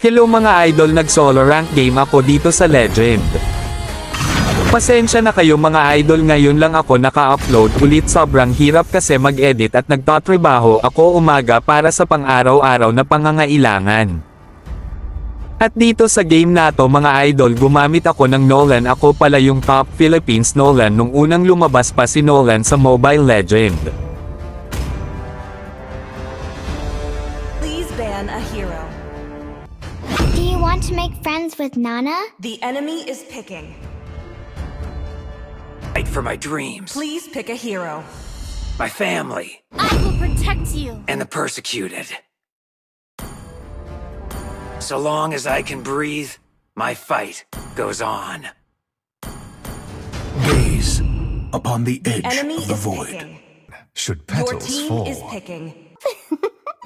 Hello mga idol, nag-solo rank game ako dito sa Legend. Pasensya na kayo mga idol, ngayon lang ako naka-upload ulit, sobrang hirap kasi mag-edit at nagtatrabaho ako umaga para sa pang-araw-araw na pangangailangan. At dito sa game na to mga idol, gumamit ako ng Nolan, ako pala yung top Philippines Nolan nung unang lumabas pa si Nolan sa Mobile Legend. Please ban a hero. Do you want to make friends with Nana? The enemy is picking. Fight for my dreams, Please pick a hero. my family, I will protect you. and the persecuted. So long as I can breathe, my fight goes on. Gaze upon the edge Enemy of the is void. picking. Should Your petals team fall, is picking.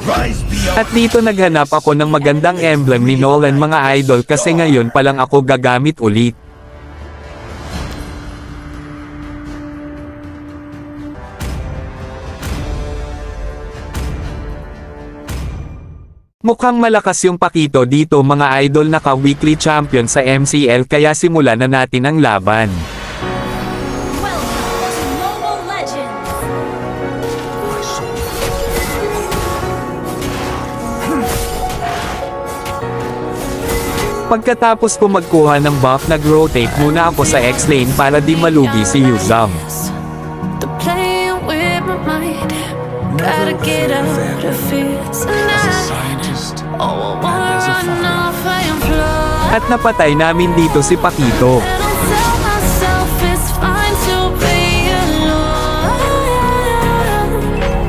rise beyond. At dito naghanap ako ng magandang emblem ni Nolan mga idol, kasi ngayon pa lang ako gagamit ulit. Mukhang malakas yung Pakito dito mga idol, naka-weekly champion sa MCL, kaya simulan na natin ang laban. Welcome to Mobile Legends. Pagkatapos ko magkuha ng buff, nag-rotate muna ako sa X-lane para di malugi si Yuzam. The playing with my mind. Gotta get out of here tonight. Scientist Oh, I and wanna as a run father. off and fly. At napatay namin dito si Pakito. And I'll tell myself it's fine to be alone.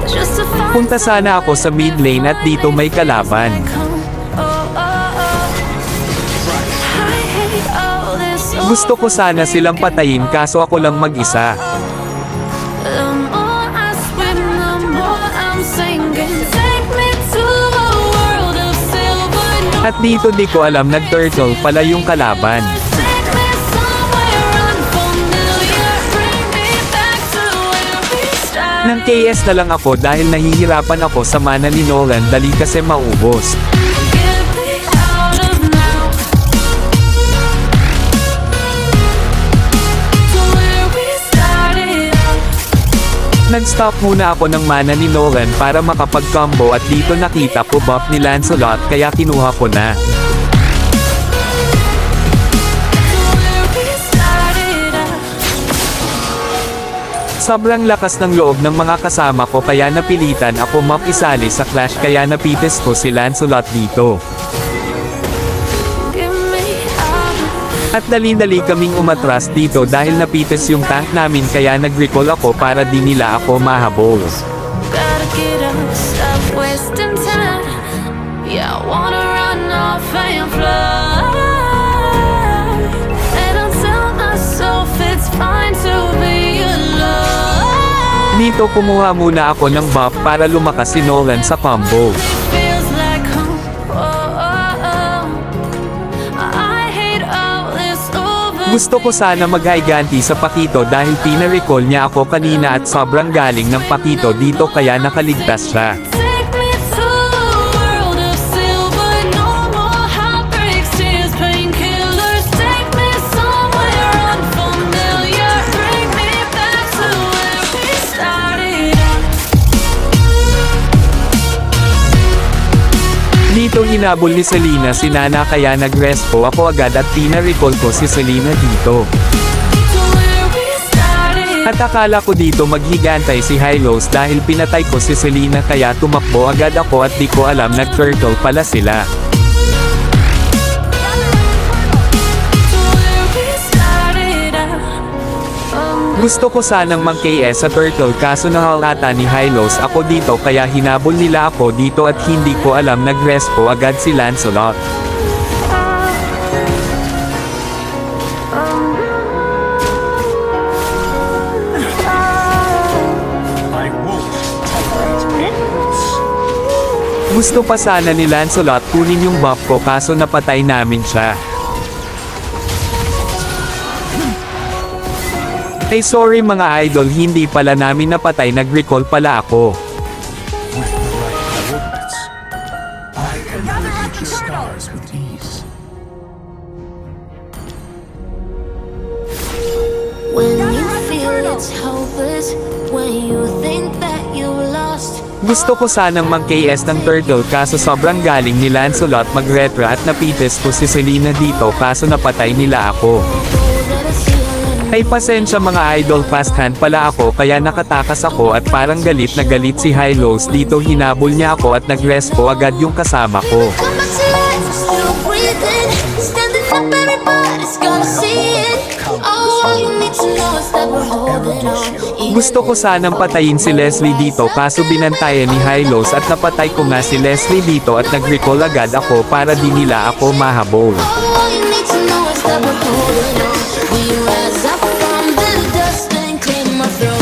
Just to find Punta sana ako sa mid lane at dito may kalaban. Gusto ko sana silang patayin kaso ako lang mag-isa. The more I swim, the more I'm sinking. Take me to a world of silver. At dito di ko alam, nag-turtle pala yung kalaban. Take me somewhere unfamiliar. Bring me back to where we started. Nang KS na lang ako dahil nahihirapan ako sa mana ni Nolan, dali kasi maubos. Get me out of now. To where we started. Nag-stop muna ako ng mana ni Nolan para makapag-combo, at dito nakita ko buff ni Lancelot kaya kinuha ko na. To where we started. Sobrang lakas ng loob ng mga kasama ko kaya napilitan ako makisali sa clash, kaya napites ko si Lancelot dito. Get me out. At dali-dali kaming umatras dito dahil napites yung tank namin, kaya nag-recall ako para di nila ako mahabol. Gotta get up, stop wasting time. Yeah, I wanna run off and fly. And I'll tell myself it's fine to be alone. Dito kumuha muna ako ng buff para lumakas si Nolan sa combo. Feels like home. I hate all this over. Gusto ko sana mag-higanti sa Pakito dahil pina-recall niya ako kanina at sobrang galing ng Pakito dito kaya nakaligtas siya. Take me to a world of silver. No more heartbreaks, tears, painkillers. Take me somewhere unfamiliar. Bring me back to where we started. Dito hinabol ni Selena si Nana kaya nag-respo ako agad at pina-recall ko si Selena dito. To where we started. At akala ko dito maghigantay si Hylos dahil pinatay ko si Selena kaya tumakbo agad ako at di ko alam nag-turtle pala sila. To where we started. Gusto ko sanang mag-KS sa turtle kaso nahalata ni Hylos ako dito kaya hinabol nila ako dito at hindi ko alam nag-respo agad si Lancelot. I won't tolerate ignorance. Gusto pa sana ni Lancelot kunin yung buff ko kaso napatay namin siya. Ay sorry mga idol, hindi pala namin napatay, nag-recall pala ako. With the right coordinates, I can reach the stars with ease. is when you think that you lost. Gusto ko sanang mag-KS ng turtle kaso sobrang galing ni Lancelot mag-retra at napites ko si Selena dito kaso napatay nila ako. Ay pasensya mga idol, fast hand pala ako kaya nakatakas ako at parang galit na galit si Hylos dito, hinabol niya ako at nag-respo agad yung kasama ko. Come back to life, still breathing. Standing up, everybody's gonna see it. Oh, all you need to know is that we're holding on. Gusto ko sanang patayin si Leslie dito kaso binantayan ni Hylos at napatay ko nga si Leslie dito at nag-recall agad ako para di nila ako mahabol. All you need to know is that we're holding on. We rise up from the dust and clear my throat.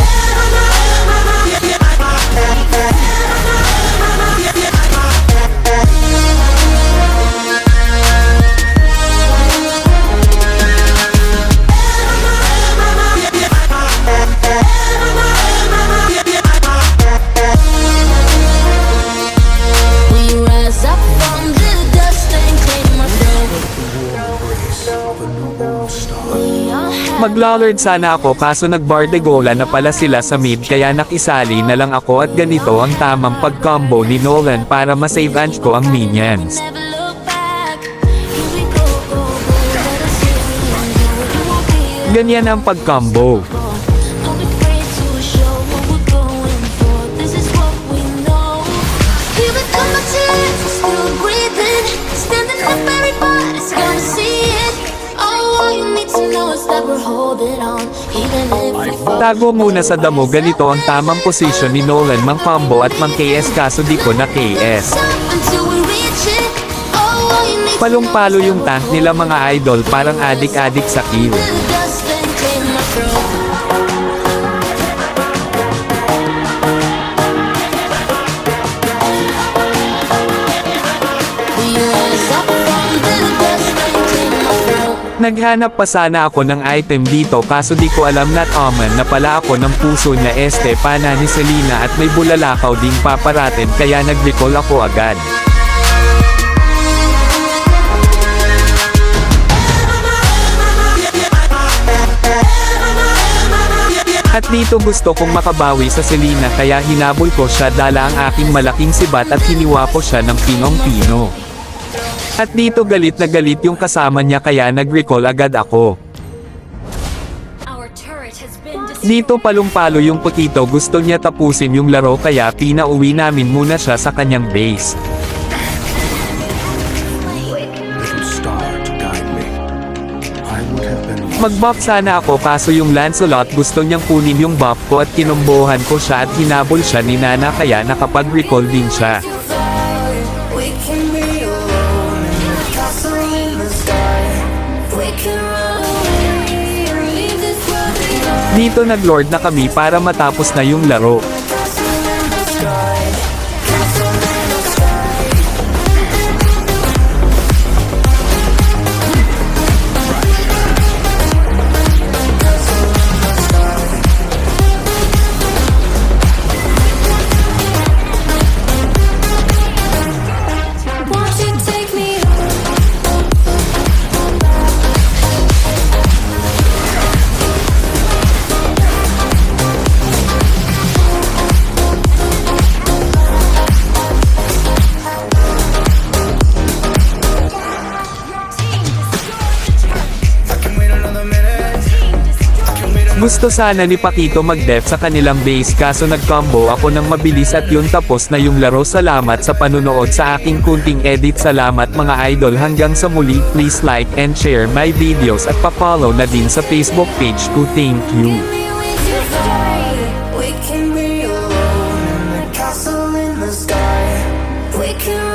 We rise up from the dust and clear my throat. We all have Mag-Lord sana ako kaso nag-Bardegola na pala sila sa mid kaya nakisali na lang ako at ganito ang tamang pag-combo ni Nolan para ma-save Ange ko ang minions. never look back. Here we go, go, go. Let us hear it. You won't be Ganyan ang pag-combo. Don't be afraid to show what we're going for. This is what we know. Here we come back to life, we're still breathing. Standing up, everybody's gonna see it. Oh, all you need to know is that we're holding on, even if we fall. Tago muna sa damo, ganito ang tamang posisyon ni Nolan mang-combo at mang-KS kaso di ko na-KS. Until we reach it. Oh, all you need to Palong-palo yung tank nila mga idol, parang adik-adik sa kill. know is the dust and clear my throat. We rise up from the dust and clear my throat. Naghanap pa sana ako ng item dito kaso di ko alam not omen na pala ako ng puso niya pana ni Selena at may bulalakaw ding paparatin kaya nag-recall ako agad. At dito gusto kong makabawi sa Selena kaya hinabol ko siya dala ang aking malaking sibat at hiniwa ko siya ng pinong-pino. At dito galit na galit yung kasama niya kaya nag-recall agad ako. Our turret has been Dito palong-palo yung Putito, gusto niya tapusin yung laro kaya pinauwi namin muna siya sa kanyang base. Little star to guide me. I would have been lost. Mag-buff sana ako kaso yung Lancelot gusto niyang kunin yung buff ko at kinombohan ko siya at hinabol siya ni Nana kaya nakapag-recall din siya. We can be alone in the castle in the sky. We can run away, leave this world behind. Dito nag-lord na kami para matapos na yung laro. Castle in the sky, castle in the sky. Won't you take me Gusto sana ni Pakito mag-def sa kanilang base kaso nag-combo ako ng mabilis at yun tapos na yung laro. Salamat sa panunood sa aking kunting edit. Salamat mga idol, hanggang sa muli, please like and share my videos at pa-follow na din sa Facebook page ko. Thank you. We can be alone in the castle in the sky. We can